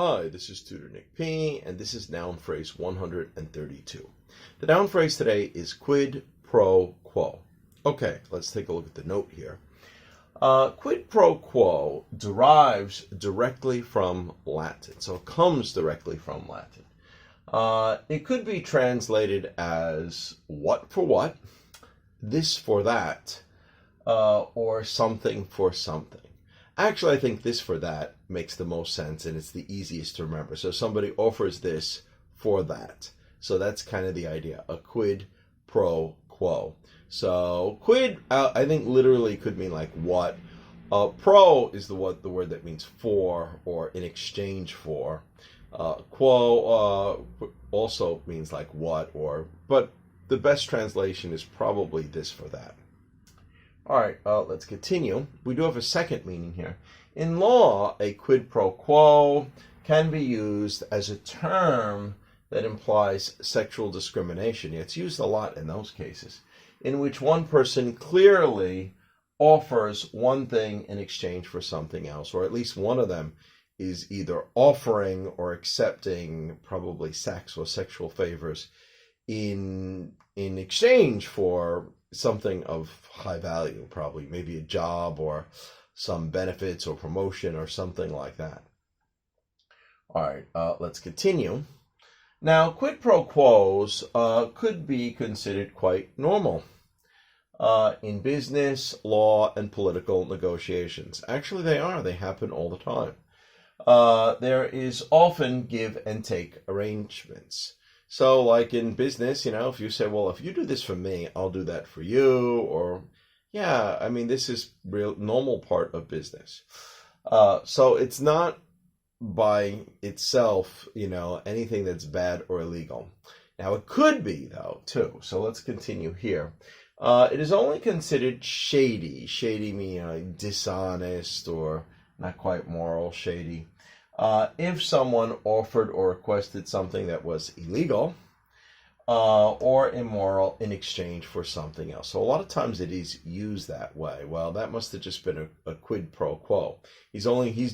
Hi, this is Tutor Nick P, and this is noun phrase 132. The noun phrase today is quid pro quo. Okay, let's take a look at the note here. Quid pro quo derives directly from Latin, so it comes directly from Latin. It could be translated as what for what, this for that, or something for something. Actually, I think this for that makes the most sense, and it's the easiest to remember. So somebody offers this for that. So that's kind of the idea, a quid pro quo. So quid, I think literally could mean like what. Pro is the word that means for or in exchange for. Quo also means like what but the best translation is probably this for that. All right, let's continue. We do have a second meaning here. In law, a quid pro quo can be used as a term that implies sexual discrimination. It's used a lot in those cases, in which one person clearly offers one thing in exchange for something else, or at least one of them is either offering or accepting probably sex or sexual favors in exchange for something of high value, probably maybe a job or some benefits or promotion or something like that. All right, let's continue. Now, quid pro quos could be considered quite normal in business, law, and political negotiations. Actually, they are. They happen all the time. There is often give and take arrangements. So like in business, if you say, well, if you do this for me, I'll do that for you, or yeah, I mean, this is real normal part of business. So it's not by itself, anything that's bad or illegal. Now it could be though, too. So let's continue here. It is only considered shady. Shady meaning dishonest or not quite moral, shady. If someone offered or requested something that was illegal or immoral in exchange for something else. So a lot of times it is used that way. Well, that must have just been a quid pro quo. He's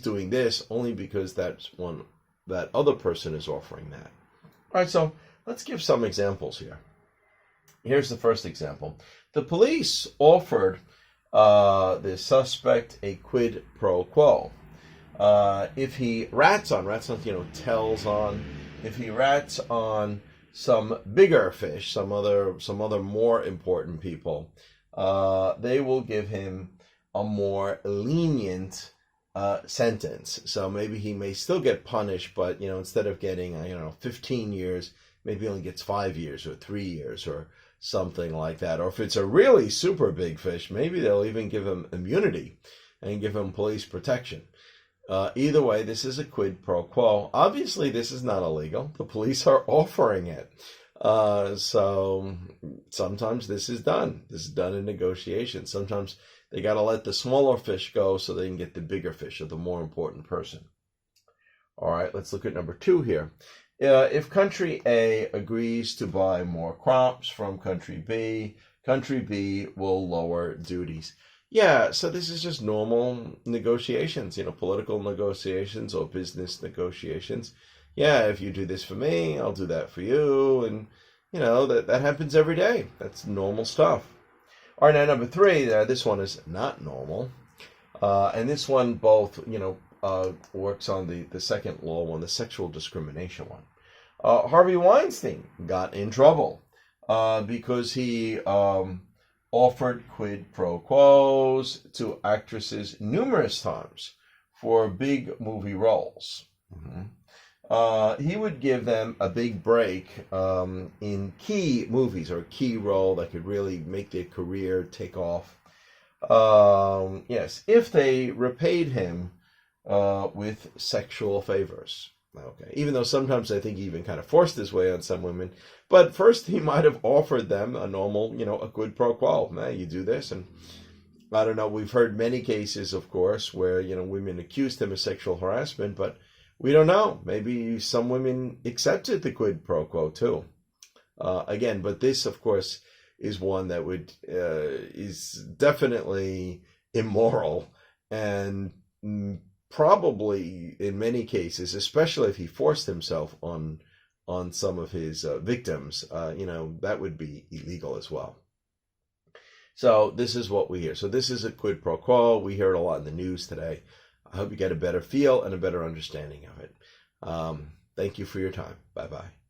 doing this only because that other person is offering that. All right, so let's give some examples here. Here's the first example. The police offered the suspect a quid pro quo. If he rats on, tells on, if he rats on some bigger fish, some other more important people, they will give him a more lenient sentence. So maybe he may still get punished, but instead of getting 15 years, maybe he only gets 5 years or 3 years or something like that. Or if it's a really super big fish, maybe they'll even give him immunity and give him police protection. Either way, this is a quid pro quo. Obviously, this is not illegal. The police are offering it. So sometimes this is done. This is done in negotiations. Sometimes they got to let the smaller fish go so they can get the bigger fish or the more important person. All right, let's look at number 2 here. If country A agrees to buy more crops from country B will lower duties. Yeah, so this is just normal negotiations, political negotiations or business negotiations. Yeah, if you do this for me, I'll do that for you. And, that happens every day. That's normal stuff. All right, now number 3, this one is not normal. And this one both, works on the second law one, the sexual discrimination one. Harvey Weinstein got in trouble because he offered quid pro quos to actresses numerous times for big movie roles. He would give them a big break in key movies or a key role that could really make their career take off. Yes, if they repaid him with sexual favors. Okay, even though sometimes I think he even kind of forced his way on some women. But first he might have offered them a normal, a quid pro quo. Now you do this, and I don't know, we've heard many cases, of course, where, women accused him of sexual harassment, but we don't know. Maybe some women accepted the quid pro quo too. Again, but this, of course, is one that is definitely immoral and probably in many cases, especially if he forced himself on some of his victims, that would be illegal as well. So this is what we hear. So this is a quid pro quo. We hear it a lot in the news today. I hope you get a better feel and a better understanding of it. Thank you for your time. Bye-bye.